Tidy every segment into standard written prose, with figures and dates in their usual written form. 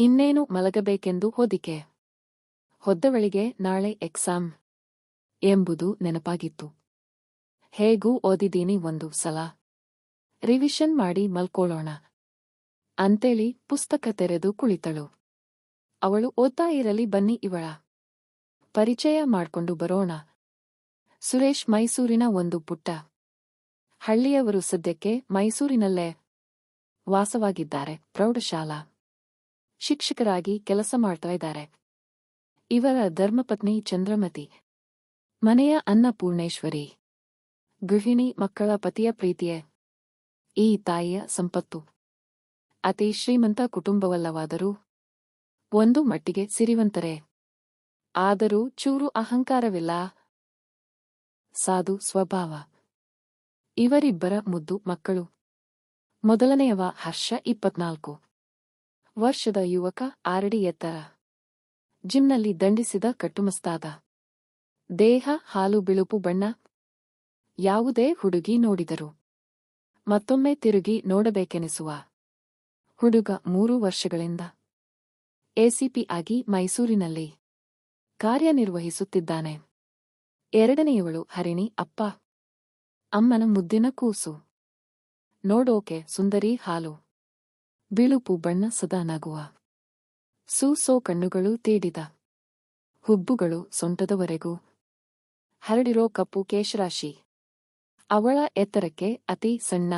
ಇನ್ನೇನು ಮಲಗಬೇಕೆಂದು ಹೊದಿಕೆ ಹೊದ್ದವಳಿಗೆ ನಾಳೆ ಎಕ್ಸಾಮ್ ಎಂಬುದು ನೆನಪಾಗಿತ್ತು. ಹೇಗೂ ಓದಿದೀನಿ ಒಂದು ಸಲ, ರಿವಿಷನ್ ಮಾಡಿ ಮಲ್ಕೊಳ್ಳೋಣ ಅಂತೇಳಿ ಪುಸ್ತಕ ತೆರೆದು ಕುಳಿತಳು. ಅವಳು ಓದ್ತಾ ಇರಲಿ, ಬನ್ನಿ ಇವಳ ಪರಿಚಯ ಮಾಡ್ಕೊಂಡು ಬರೋಣ. ಸುರೇಶ್ ಮೈಸೂರಿನ ಒಂದು ಪುಟ್ಟ ಹಳ್ಳಿಯವರು, ಸದ್ಯಕ್ಕೆ ಮೈಸೂರಿನಲ್ಲೇ ವಾಸವಾಗಿದ್ದಾರೆ. ಪ್ರೌಢಶಾಲಾ ಶಿಕ್ಷಕರಾಗಿ ಕೆಲಸ ಮಾಡ್ತಾ ಇದ್ದಾರೆ. ಇವರ ಧರ್ಮಪತ್ನಿ ಚಂದ್ರಮತಿ ಮನೆಯ ಅನ್ನಪೂರ್ಣೇಶ್ವರಿ, ಗೃಹಿಣಿ, ಮಕ್ಕಳ ಪತಿಯ ಪ್ರೀತಿಯೇ ಈ ತಾಯಿಯ ಸಂಪತ್ತು. ಅತಿ ಶ್ರೀಮಂತ ಕುಟುಂಬವಲ್ಲವಾದರೂ ಒಂದು ಮಟ್ಟಿಗೆ ಸಿರಿವಂತರೇ. ಆದರೂ ಚೂರು ಅಹಂಕಾರವಿಲ್ಲ, ಸಾಧು ಸ್ವಭಾವ. ಇವರಿಬ್ಬರ ಮುದ್ದು ಮಕ್ಕಳು. ಮೊದಲನೆಯವ ಹರ್ಷ, 24 ವರ್ಷದ ಯುವಕ, 6 ಅಡಿ ಎತ್ತರ, ಜಿಮ್ನಲ್ಲಿ ದಂಡಿಸಿದ ಕಟ್ಟುಮಸ್ತಾದ ದೇಹ, ಹಾಲು ಬಿಳುಪು ಬಣ್ಣ. ಯಾವುದೇ ಹುಡುಗಿ ನೋಡಿದರೂ ಮತ್ತೊಮ್ಮೆ ತಿರುಗಿ ನೋಡಬೇಕೆನಿಸುವ ಹುಡುಗ. 3 ವರ್ಷಗಳಿಂದ ಎಸಿಪಿ ಆಗಿ ಮೈಸೂರಿನಲ್ಲಿ ಕಾರ್ಯನಿರ್ವಹಿಸುತ್ತಿದ್ದಾನೆ. ಎರಡನೆಯವಳು ಹರಿಣಿ, ಅಪ್ಪ ಅಮ್ಮನ ಮುದ್ದಿನ ಕೂಸು. ನೋಡೋಕೆ ಸುಂದರಿ, ಹಾಲು ಬಿಳುಪು ಬಣ್ಣ, ಸದಾ ನಗುವ ಸೂಸೋ ಕಣ್ಣುಗಳು, ತೇಡಿದ ಹುಬ್ಬುಗಳು ಸೊಂಟದವರೆಗೂ ಹರಡಿರೋ ಕಪ್ಪು ಕೇಶರಾಶಿ. ಅವಳ ಎತ್ತರಕ್ಕೆ ಅತಿ ಸಣ್ಣ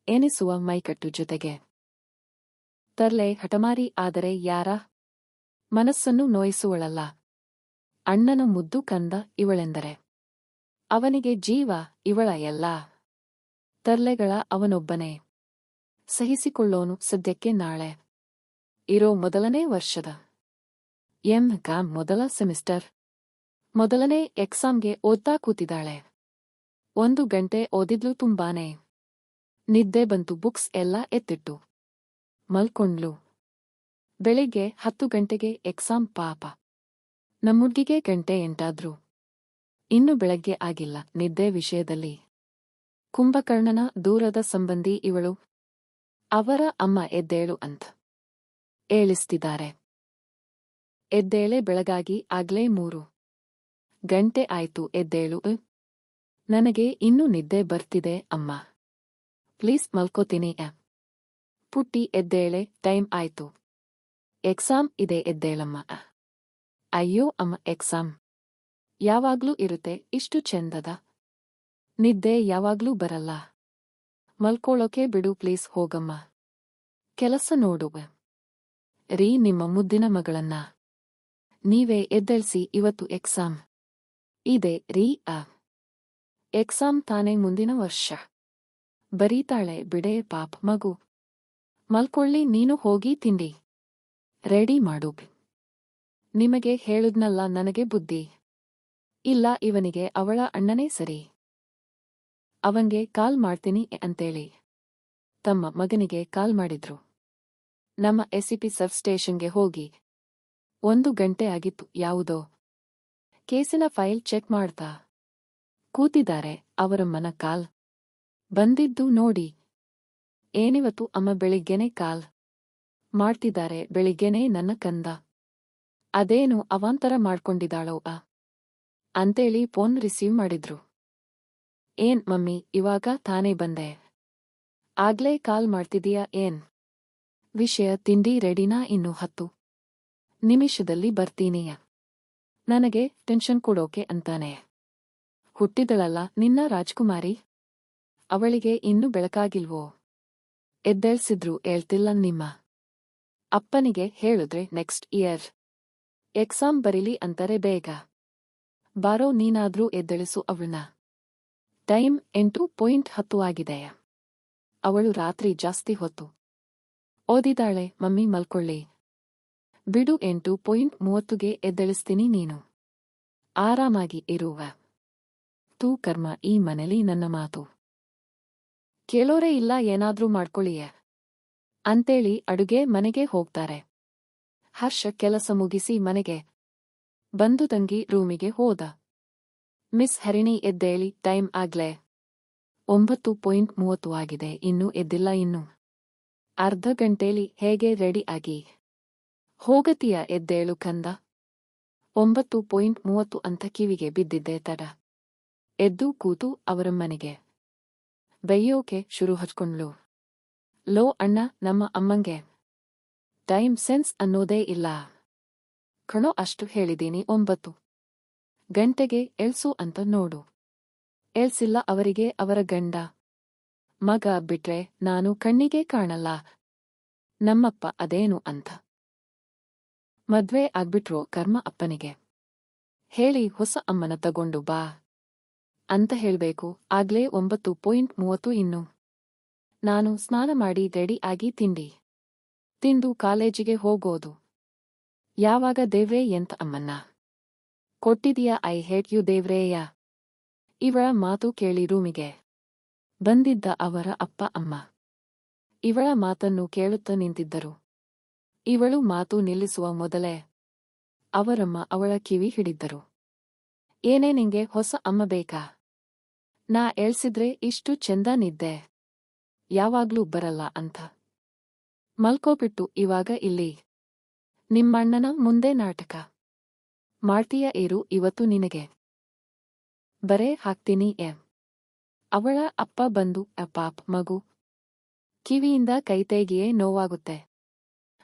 ಎನಿಸುವ ಮೈಕಟ್ಟು, ಜೊತೆಗೆ ತರ್ಲೆ, ಹಠಮಾರಿ, ಆದರೆ ಯಾರ ಮನಸ್ಸನ್ನು ನೋಯಿಸುವಳಲ್ಲ. ಅಣ್ಣನ ಮುದ್ದು ಕಂದ ಇವಳೆಂದರೆ ಅವನಿಗೆ ಜೀವ. ಇವಳ ಎಲ್ಲಾ ತರ್ಲೆಗಳ ಅವನೊಬ್ಬನೇ ಸಹಿಸಿಕೊಳ್ಳೋನು. ಸದ್ಯಕ್ಕೆ ನಾಳೆ ಇರೋ ಮೊದಲನೇ ವರ್ಷದ ಎಂ.ಕಾಂ ಮೊದಲ ಸೆಮಿಸ್ಟರ್, ಮೊದಲನೇ ಎಕ್ಸಾಮ್ಗೆ ಓದ್ತಾ ಕೂತಿದ್ದಾಳೆ. 1 ಗಂಟೆ ಓದಿದ್ಲು, ತುಂಬಾನೇ ನಿದ್ದೆ ಬಂತು. ಬುಕ್ಸ್ ಎಲ್ಲ ಎತ್ತಿಟ್ಟು ಮಲ್ಕೊಂಡ್ಲು. ಬೆಳಿಗ್ಗೆ 10 ಗಂಟೆಗೆ ಎಕ್ಸಾಮ್. ಪಾಪ ನಮ್ಮುಡ್ಗಿಗೆ 8 ಇನ್ನು ಬೆಳಗ್ಗೆ ಆಗಿಲ್ಲ. ನಿದ್ದೆ ವಿಷಯದಲ್ಲಿ ಕುಂಭಕರ್ಣನ ದೂರದ ಸಂಬಂಧಿ ಇವಳು. ಅವರ ಅಮ್ಮ ಎದ್ದೇಳು ಅಂತ ಏಳಿಸ್ತಿದ್ದಾರೆ. ಎದ್ದೇಳೆ, ಬೆಳಗಾಗಿ ಆಗ್ಲೇ 3 ಗಂಟೆ ಆಯ್ತು. ಎದ್ದೇಳು, ನನಗೆ ಇನ್ನೂ ನಿದ್ದೆ ಬರ್ತಿದೆ ಅಮ್ಮ, ಪ್ಲೀಸ್ ಮಲ್ಕೋತೀನಿ. ಪುಟ್ಟಿ ಎದ್ದೇಳೆ, ಟೈಮ್ ಆಯ್ತು, ಎಕ್ಸಾಮ್ ಇದೆ, ಎದ್ದೇಳಮ್ಮ. ಅಯ್ಯೋ ಅಮ್ಮ, ಎಕ್ಸಾಮ್ ಯಾವಾಗ್ಲೂ ಇರುತ್ತೆ, ಇಷ್ಟು ಚೆಂದದ ನಿದ್ದೆ ಯಾವಾಗ್ಲೂ ಬರಲ್ಲ, ಮಲ್ಕೊಳ್ಳೋಕೆ ಬಿಡು ಪ್ಲೀಸ್, ಹೋಗಮ್ಮ, ಕೆಲಸ ನೋಡುವ. ರೀ, ನಿಮ್ಮ ಮುದ್ದಿನ ಮಗಳನ್ನ ನೀವೇ ಎದ್ದೇಳ್ಸಿ, ಇವತ್ತು ಎಕ್ಸಾಮ್ ಇದೆ ರೀ. ಎಕ್ಸಾಮ್ ತಾನೇ, ಮುಂದಿನ ವರ್ಷ ಬರೀತಾಳೆ ಬಿಡೆ, ಪಾಪ ಮಗು, ಮಲ್ಕೊಳ್ಳಿ. ನೀನು ಹೋಗಿ ತಿಂಡಿ ರೆಡಿ ಮಾಡು. ನಿಮಗೆ ಹೇಳುದ್ನಲ್ಲ, ನನಗೆ ಬುದ್ಧಿ ಇಲ್ಲ. ಇವನಿಗೆ ಅವಳ ಅಣ್ಣನೇ ಸರಿ. ಅವಂಗೆ ಕಾಲ್ ಮಾಡ್ತೀನಿ ಅಂತೇಳಿ ತಮ್ಮ ಮಗನಿಗೆ ಕಾಲ್ ಮಾಡಿದ್ರು. ನಮ್ಮ ಎಸಿಪಿ ಸಬ್ ಸ್ಟೇಷನ್ಗೆ ಹೋಗಿ 1 ಗಂಟೆ ಆಗಿತ್ತು. ಯಾವುದೋ ಕೇಸಿನ ಫೈಲ್ ಚೆಕ್ ಮಾಡ್ತಾ ಕೂತಿದ್ದಾರೆ. ಅವರಮ್ಮನ ಕಾಲ್ ಬಂದಿದ್ದು ನೋಡಿ, ಏನಿವತ್ತು ಅಮ್ಮ ಬೆಳಿಗ್ಗೆನೆ ಕಾಲ್ ಮಾಡ್ತಿದ್ದಾರೆ, ಬೆಳಿಗ್ಗೆನೆ ನನ್ನ ಕಂದ ಅದೇನು ಅವಾಂತರ ಮಾಡ್ಕೊಂಡಿದ್ದಾಳೋ ಅಂತೇಳಿ ಫೋನ್ ರಿಸೀವ್ ಮಾಡಿದ್ರು. ಏನ್ ಮಮ್ಮಿ, ಇವಾಗ ತಾನೇ ಬಂದೆ, ಆಗ್ಲೇ ಕಾಲ್ ಮಾಡ್ತಿದೀಯಾ, ಏನ್ ವಿಷಯ? ತಿಂಡಿ ರೆಡಿನಾ? ಇನ್ನು 10 ನಿಮಿಷದಲ್ಲಿ ಬರ್ತೀನಿಯ. ನನಗೆ ಟೆನ್ಷನ್ ಕೊಡೋಕೆ ಅಂತಾನೆ ಹುಟ್ಟಿದಳಲ್ಲ ನಿನ್ನ ರಾಜ್ಕುಮಾರಿ, ಅವಳಿಗೆ ಇನ್ನೂ ಬೆಳಕಾಗಿಲ್ವೋ? ಎದ್ದೇಳ್ಸಿದ್ರು ಏಳ್ತಿಲ್ಲ ನಿಮ್ಮ ಅಪ್ಪನಿಗೆ ಹೇಳಿದ್ರೆ ನೆಕ್ಸ್ಟ್ ಇಯರ್ ಎಕ್ಸಾಮ್ ಬರೀಲಿ ಅಂತಾರೆ. ಬೇಗ ಬಾರೋ, ನೀನಾದ್ರೂ ಎದ್ದೇಳಿಸು ಅವಳನ್ನ. ಟೈಮ್ 8:10 ಆಗಿದೆಯ. ಅವಳು ರಾತ್ರಿ ಜಾಸ್ತಿ ಹೊತ್ತು ಓದಿದಾಳೆ. ಮಮ್ಮಿ ಮಲ್ಕೊಳ್ಳಿ ಬಿಡು, 8:30ಗೆ ಎದ್ದೇಳಿಸ್ತೀನಿ, ನೀನು ಆರಾಮಾಗಿ ಇರುವ. ತೂ ಕರ್ಮ, ಈ ಮನೇಲಿ ನನ್ನ ಮಾತು ಕೇಳೋರೇ ಇಲ್ಲ, ಏನಾದ್ರೂ ಮಾಡ್ಕೊಳ್ಳಿಯ ಅಂತೇಳಿ ಅಡುಗೆ ಮನೆಗೆ ಹೋಗ್ತಾರೆ. ಹರ್ಷ ಕೆಲಸ ಮುಗಿಸಿ ಮನೆಗೆ ಬಂದು ತಂಗಿ ರೂಮಿಗೆ ಹೋದ. ಮಿಸ್ ಹರಿಣಿ ಎದ್ದೇಳಿ, ಟೈಮ್ ಆಗ್ಲೇ 9:30 ಆಗಿದೆ, ಇನ್ನೂ ಎದ್ದಿಲ್ಲ. ಇನ್ನು ಅರ್ಧ ಗಂಟೇಲಿ ಹೇಗೆ ರೆಡಿ ಆಗಿ ಹೋಗತೀಯ ಎದ್ದೇಳು ಕಂದ. 9:30 ಅಂತ ಕಿವಿಗೆ ಬಿದ್ದಿದ್ದೆ ತಡ. ಎದ್ದು ಕೂತು ಅವರಮ್ಮನಿಗೆ ಬೈಯೋಕೆ ಶುರು ಹಚ್ಕೊಂಡ್ಳು. ಲೋ ಅಣ್ಣ, ನಮ್ಮ ಅಮ್ಮಂಗೆ ಟೈಮ್ ಸೆನ್ಸ್ ಅನ್ನೋದೇ ಇಲ್ಲ ಕಣೋ, ಅಷ್ಟು ಹೇಳಿದೀನಿ 9 ಗಂಟೆಗೆ ಎಳ್ಸು ಅಂತ ನೋಡು. ಎಳ್ಸಿಲ್ಲ ಅವರಿಗೆ ಅವರ ಗಂಡ ಮಗ ಬಿಟ್ರೆ ನಾನು ಕಣ್ಣಿಗೆ ಕಾಣಲ್ಲ. ನಮ್ಮಪ್ಪ ಅದೇನು ಅಂತ ಮದ್ವೆ ಆಗ್ಬಿಟ್ರೋ ಕರ್ಮ ಅಪ್ಪನಿಗೆ. ಹೇಳಿ ಹೊಸ ಅಮ್ಮನ ತಗೊಂಡು ಬಾ ಅಂತ ಹೇಳ್ಬೇಕು. ಆಗ್ಲೇ 9:30 ಇನ್ನು. ನಾನು ಸ್ನಾನ ಮಾಡಿ ರೆಡಿ ಆಗಿ ತಿಂದು ಕಾಲೇಜಿಗೆ ಹೋಗೋದು. ಯಾವಾಗ ದೇವ್ರೇ ಎಂತ ಅಮ್ಮನ್ನ ಕೊಟ್ಟಿದೀಯ, ಐ ಹೇಟ್ ಯು ದೇವ್ರೇಯ. ಇವಳ ಮಾತು ಕೇಳಿ ರೂಮಿಗೆ ಬಂದಿದ್ದ ಅವರ ಅಪ್ಪ ಅಮ್ಮ ಇವಳ ಮಾತನ್ನು ಕೇಳುತ್ತಾ ನಿಂತಿದ್ದರು. ಇವಳು ಮಾತು ನಿಲ್ಲಿಸುವ ಮೊದಲೇ ಅವರಮ್ಮ ಅವಳ ಕಿವಿ ಹಿಡಿದ್ದರು. ಏನೇ ನಿಂಗೆ ಹೊಸ ಅಮ್ಮ ಬೇಕಾ? ನಾ ಎಳ್ಸಿದ್ರೆ ಇಷ್ಟು ಚೆಂದ ನಿದ್ದೆ ಯಾವಾಗ್ಲೂ ಬರಲ್ಲ ಅಂತ ಮಲ್ಕೋಬಿಟ್ಟು ಇವಾಗ ಇಲ್ಲಿ ನಿಮ್ಮಣ್ಣನ ಮುಂದೆ ನಾಟಕ ಮಾಡ್ತೀಯ ಇರು, ಇವತ್ತು ನಿನಗೆ ಬರೇ ಹಾಕ್ತೀನಿ ಅವಳ ಅಪ್ಪ ಬಂದು ಪಾಪ್ ಮಗು. ಕಿವಿಯಿಂದ ಕೈತೇಗಿಯೇ ನೋವಾಗುತ್ತೆ.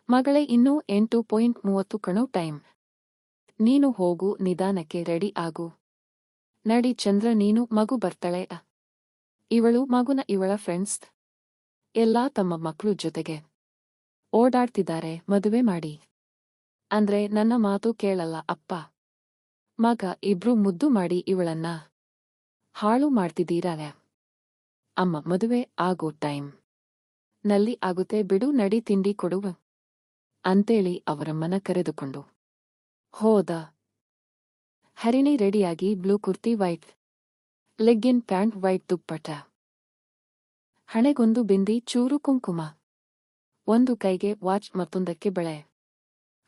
ಮಗಳೇ, ಇನ್ನೂ 8:30 ಕಣೋ ಟೈಮ್. ನೀನು ಹೋಗು, ನಿಧಾನಕ್ಕೆ ರೆಡಿ ಆಗು. ನಡಿ ಚಂದ್ರ, ನೀನು ಮಗು ಬರ್ತಾಳೆ. ಇವಳು ಮಗುನ ಇವಳ ಫ್ರೆಂಡ್ಸ್ ಎಲ್ಲಾ ತಮ್ಮ ಮಕ್ಕಳು ಜೊತೆಗೆ ಓಡಾಡ್ತಿದ್ದಾರೆ. ಮದುವೆ ಮಾಡಿ ಅಂದ್ರೆ ನನ್ನ ಮಾತು ಕೇಳಲ್ಲ ಅಪ್ಪ ಮಗ ಇಬ್ರು ಮುದ್ದು ಮಾಡಿ ಇವಳನ್ನ ಹಾಳು ಮಾಡ್ತಿದ್ದೀರಾ. ಅಮ್ಮ ಮದುವೆ ಆಗೋ ಟೈಮ್ ನಲ್ಲಿ ಆಗುತ್ತೆ ಬಿಡು, ನಡಿ ತಿಂಡಿ ಕೊಡುವ ಅಂತೇಳಿ ಅವರಮ್ಮನ ಕರೆದುಕೊಂಡು ಹೋದ. ಹರಿಣಿ ರೆಡಿಯಾಗಿ blue kurti, white legging pant, white dupatta, ಹಣೆಗೊಂದು ಬಿಂದಿ, ಚೂರು ಕುಂಕುಮ, ಒಂದು ಕೈಗೆ ವಾಚ್ ಮತ್ತೊಂದಕ್ಕೆ ಬಳೆ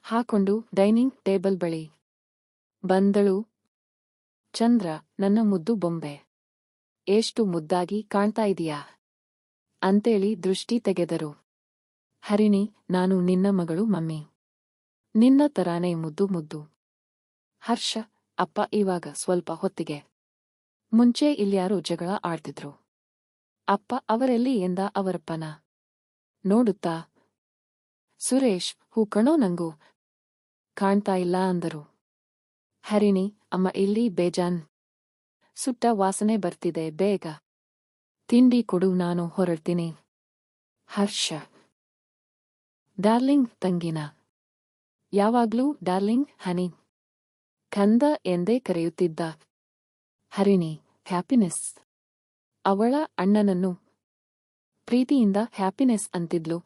ಹಾಕೊಂಡು ಡೈನಿಂಗ್ ಟೇಬಲ್ ಬಳಿ ಬಂದಳು. ಚಂದ್ರ, ನನ್ನ ಮುದ್ದು ಬೊಂಬೆ, ಎಷ್ಟು ಮುದ್ದಾಗಿ ಕಾಣ್ತಾ ಇದೀಯಾ ಅಂತೇಳಿ ದೃಷ್ಟಿ ತೆಗೆದರು. ಹರಿಣಿ, ನಾನು ನಿನ್ನ ಮಗಳು ಮಮ್ಮಿ, ನಿನ್ನ ತರಾನೇ ಮುದ್ದು. ಹರ್ಷ, ಅಪ್ಪ ಇವಾಗ ಸ್ವಲ್ಪ ಹೊತ್ತಿಗೆ ಮುಂಚೆ ಇಲ್ಯಾರೋ ಜಗಳ ಆಡ್ತಿದ್ರು. ಅಪ್ಪ ಅವರೆಲ್ಲಿ ಎಂದ ಅವರಪ್ಪನ ನೋಡುತ್ತಾ. ಸುರೇಶ್, ಹೂ ಕಣೋ, ನಂಗೂ ಕಾಣ್ತಾ ಇಲ್ಲ ಅಂದರು. ಹರಿಣಿ, ಅಮ್ಮ ಇಲ್ಲಿ ಬೇಜಾನ್ ಸುಟ್ಟ ವಾಸನೆ ಬರ್ತಿದೆ, ಬೇಗ ತಿಂಡಿ ಕೊಡು, ನಾನು ಹೊರಡ್ತೀನಿ. ಹರ್ಷ, ಡಾರ್ಲಿಂಗ್ ತಂಗಿನ ಯಾವಾಗ್ಲೂ ಡಾರ್ಲಿಂಗ್ ಹನಿ ಕಂದ ಎಂದೇ ಕರೆಯುತ್ತಿದ್ದ. ಹರಿಣಿ, ಹ್ಯಾಪಿನೆಸ್. ಅವಳ ಅಣ್ಣನನ್ನು ಪ್ರೀತಿಯಿಂದ ಹ್ಯಾಪಿನೆಸ್ ಅಂತಿದ್ಲು.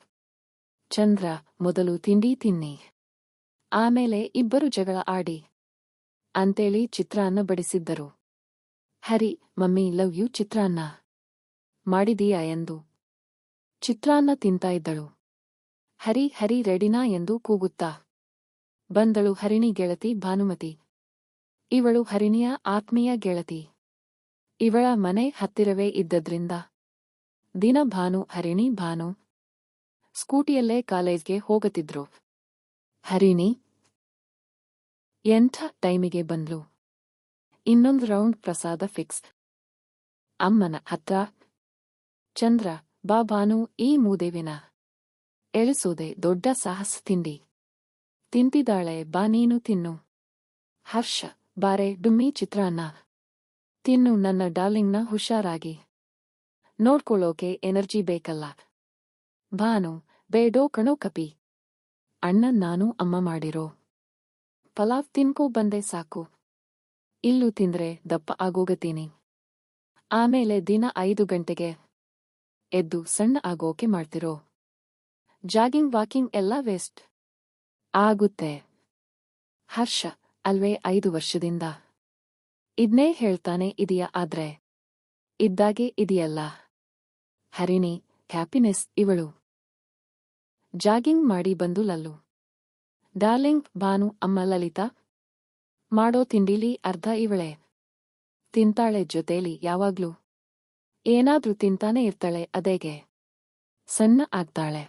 ಚಂದ್ರ, ಮೊದಲು ತಿಂಡಿ ತಿನ್ನಿ, ಆಮೇಲೆ ಇಬ್ಬರು ಜಗಳ ಆಡಿ ಅಂತೇಳಿ ಚಿತ್ರಾನ್ನ ಬಡಿಸಿದ್ದರು. ಹರಿ, ಮಮ್ಮಿ ಲವ್ ಯು, ಚಿತ್ರಾನ್ನ ಮಾಡಿದೀಯಾ ಎಂದು ಚಿತ್ರಾನ್ನ ತಿಂತಾ ಇದ್ದಳು. ಹರಿ ರೆಡಿನಾ ಎಂದು ಕೂಗುತ್ತಾ ಬಂದಳು ಹರಿಣಿ ಗೆಳತಿ ಭಾನುಮತಿ. ಇವಳು ಹರಿಣಿಯ ಆತ್ಮೀಯ ಗೆಳತಿ. ಇವಳ ಮನೆ ಹತ್ತಿರವೇ ಇದ್ದದ್ರಿಂದ ದಿನ ಹರಿಣಿ ಭಾನು ಸ್ಕೂಟಿಯಲ್ಲೇ ಕಾಲೇಜ್ಗೆ ಹೋಗುತ್ತಿದ್ರು. ಹರಿಣಿ ಎಂಥ ಟೈಮಿಗೆ ಬಂದ್ಲು. ಇನ್ನೊಂದು ರೌಂಡ್ ಪ್ರಸಾದ ಫಿಕ್ಸ್ ಅಮ್ಮನ ಹತ್ರ. ಚಂದ್ರ, ಬಾ ಭಾನು, ಈ ಮೂದೇವಿನ ಎಳಿಸೋದೆ ದೊಡ್ಡ ಸಾಹಸ. ತಿಂಡಿ ತಿಂತಿದ್ದಾಳೆ, ಬಾ ನೀನು ತಿನ್ನು. ಹರ್ಷ, ಬಾರೆ ಡುಮ್ಮಿ, ಚಿತ್ರಾನ್ನ ತಿನ್ನು ನನ್ನ ಡಾರ್ಲಿಂಗ್ನ, ಹುಷಾರಾಗಿ ನೋಡ್ಕೊಳ್ಳೋಕೆ ಎನರ್ಜಿ ಬೇಕಲ್ಲ. ಭಾನು, ಬೇಡೋ ಕಣೋ ಕಪಿ, ಅಣ್ಣನ್ ನಾನು ಅಮ್ಮ ಮಾಡಿರೋ ಪಲಾವ್ ತಿನ್ಕೋ ಬಂದೆ ಸಾಕು. ಇಲ್ಲೂ ತಿಂದ್ರೆ ದಪ್ಪ ಆಗೋಗತೀನಿ. ಆಮೇಲೆ ದಿನ 5 ಗಂಟೆಗೆ ಎದ್ದು ಸಣ್ಣ ಆಗೋಕೆ ಮಾಡ್ತಿರೋ ಜಾಗಿಂಗ್ ವಾಕಿಂಗ್ ಎಲ್ಲ ವೇಸ್ಟ್ ಆಗುತ್ತೆ. ಹರ್ಷ, ಅಲ್ವೇ 5 ವರ್ಷದಿಂದ ಇದ್ನೇ ಹೇಳ್ತಾನೆ ಇದೀಯ, ಆದ್ರೆ ಇದ್ದಾಗೆ ಇದೆಯಲ್ಲ. ಹರಿಣಿ, ಹ್ಯಾಪಿನೆಸ್. ಇವಳು ಜಾಗಿಂಗ್ ಮಾಡಿ ಬಂದು ಲಲ್ಲು. ಡಾರ್ಲಿಂಗ್ ಭಾನು, ಅಮ್ಮ ಲಲಿತಾ ಮಾಡೋ ತಿಂಡಿಲಿ ಅರ್ಧ ಇವಳೆ ತಿಂತಾಳೆ, ಜೊತೇಲಿ ಯಾವಾಗ್ಲೂ ಏನಾದ್ರೂ ತಿಂತಾನೆ ಇರ್ತಾಳೆ, ಅದೇಗೆ ಸಣ್ಣ ಆಗ್ತಾಳೆ.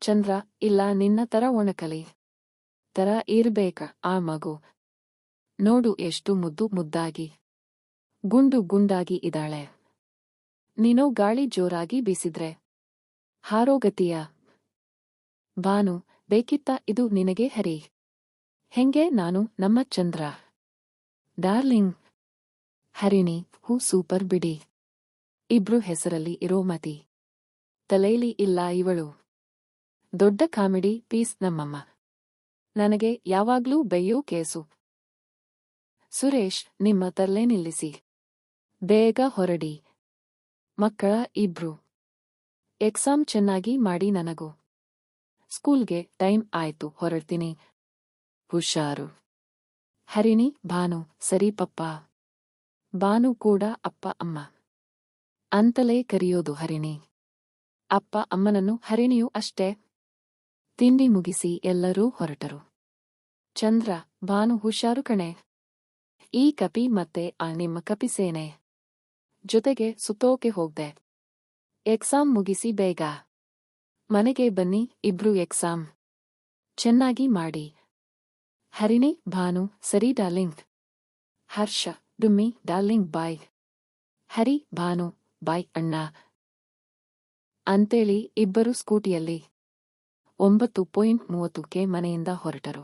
ಚಂದ್ರ, ಇಲ್ಲ ನಿನ್ನ ತರ ಒಣಕಲಿ ತರ ಇರ್ಬೇಕ ಆ ಮಗು. ನೋಡು ಎಷ್ಟು ಮುದ್ದು ಮುದ್ದಾಗಿ ಗುಂಡು ಗುಂಡಾಗಿ ಇದ್ದಾಳೆ. ನೀನೋ ಗಾಳಿ ಜೋರಾಗಿ ಬೀಸಿದ್ರೆ ಹಾರೋಗತೀಯ. ಭಾನು, ಬೇಕಿತ್ತ ಇದು ನಿನಗೆ ಹರಿ? ಹೆಂಗೆ ನಾನು ನಮ್ಮ ಚಂದ್ರ? ಡಾರ್ಲಿಂಗ್. ಹರಿಣಿ, ಹೂ ಸೂಪರ್ ಬಿಡಿ. ಇಬ್ರು ಹೆಸರಲ್ಲಿ ಇರೋ ಮತಿ ತಲೆಯಲ್ಲಿ ಇಲ್ಲ ಇವಳು. ದೊಡ್ಡ ಕಾಮಿಡಿ ಪೀಸ್ ನಮ್ಮಮ್ಮ. ನನಗೆ ಯಾವಾಗ್ಲೂ ಬೈಯೋ ಕೇಸು. ಸುರೇಶ್, ನಿಮ್ಮ ತರ್ಲೆ ನಿಲ್ಲಿಸಿ. ಬೇಗ ಹೊರಡಿ. ಮಕ್ಕಳ ಇಬ್ರು. ಎಕ್ಸಾಮ್ ಚೆನ್ನಾಗಿ ಮಾಡಿ ನನಗೂ. ಸ್ಕೂಲ್ಗೆ ಟೈಮ್ ಆಯ್ತು, ಹೊರಡ್ತೀನಿ. ಹುಷಾರು. ಹರಿಣಿ, ಭಾನು, ಸರಿ ಪಪ್ಪ. ಭಾನು ಕೂಡ ಅಪ್ಪ ಅಮ್ಮ ಅಂತಲೇ ಕರೆಯೋದು ಹರಿಣಿ. ಅಪ್ಪ ಅಮ್ಮನನ್ನು ಹರಿಣಿಯೂ ಅಷ್ಟೇ. ತಿಂಡಿ ಮುಗಿಸಿ ಎಲ್ಲರೂ ಹೊರಟರು. ಚಂದ್ರ, ಭಾನು ಹುಷಾರು ಕಣೆ. ಈ ಕಪಿ ಮತ್ತೆ ಆ ನಿಮ್ಮ ಕಪಿಸೇನೆ ಜೊತೆಗೆ ಸುತ್ತೋಕೆ ಹೋಗ್ದೆ. ಎಕ್ಸಾಮ್ ಮುಗಿಸಿ ಬೇಗ ಮನೆಗೆ ಬನ್ನಿ ಇಬ್ರು. ಎಕ್ಸಾಮ್ ಚೆನ್ನಾಗಿ ಮಾಡಿ. ಹರಿಣಿ, ಭಾನು, ಸರಿ ಡಾರ್ಲಿಂಗ್. ಹರ್ಷ, ಡುಮ್ಮಿ, ಡಾರ್ಲಿಂಗ್ ಬಾಯ್. ಹರಿ, ಭಾನು, ಬಾಯ್ ಅಣ್ಣ ಅಂತೇಳಿ ಇಬ್ಬರು ಸ್ಕೂಟಿಯಲ್ಲಿ 9:30ಕ್ಕೆ ಮನೆಯಿಂದ ಹೊರಟರು.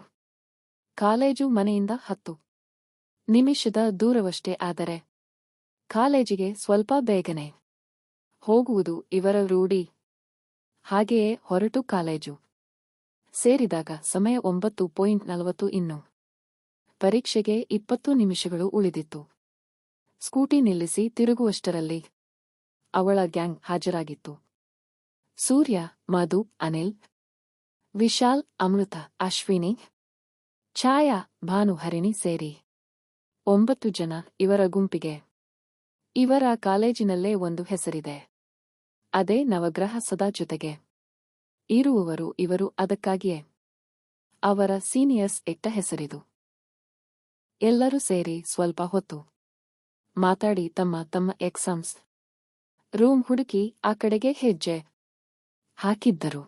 ಕಾಲೇಜು ಮನೆಯಿಂದ 10 ನಿಮಿಷದ ದೂರವಷ್ಟೇ. ಆದರೆ ಕಾಲೇಜಿಗೆ ಸ್ವಲ್ಪ ಬೇಗನೆ ಹೋಗುವುದು ಇವರ ರೂಢಿ. ಹಾಗೆಯೇ ಹೊರಟು ಕಾಲೇಜು ಸೇರಿದಾಗ ಸಮಯ 9:40. ಇನ್ನು ಪರೀಕ್ಷೆಗೆ 20 ನಿಮಿಷಗಳು ಉಳಿದಿತ್ತು. ಸ್ಕೂಟಿ ನಿಲ್ಲಿಸಿ ತಿರುಗುವಷ್ಟರಲ್ಲಿ ಅವಳ ಗ್ಯಾಂಗ್ ಹಾಜರಾಗಿತ್ತು. ಸೂರ್ಯ, ಮಧು, ಅನಿಲ್, ವಿಶಾಲ್, ಅಮೃತ, ಅಶ್ವಿನಿ, ಛಾಯಾ, ಭಾನು, ಹರಿಣಿ ಸೇರಿ 9 ಜನ ಇವರ ಗುಂಪಿಗೆ. ಇವರ ಕಾಲೇಜಿನಲ್ಲೇ ಒಂದು ಹೆಸರಿದೆ. ಅದೇ ನವಗ್ರಹ ಸದಾ ಜೊತೆಗೆ ಇರುವವರು ಇವರು. ಅದಕ್ಕಾಗಿಯೇ ಅವರ ಸೀನಿಯರ್ಸ್ ಇಟ್ಟ ಹೆಸರಿದು. ಎಲ್ಲರೂ ಸೇರಿ ಸ್ವಲ್ಪ ಹೊತ್ತು ಮಾತಾಡಿ ತಮ್ಮ ತಮ್ಮ ಎಕ್ಸಾಮ್ಸ್ ರೂಮ್ ಹುಡುಕಿ ಆ ಕಡೆಗೆ ಹೆಜ್ಜೆ ಹಾಕಿದ್ದರು.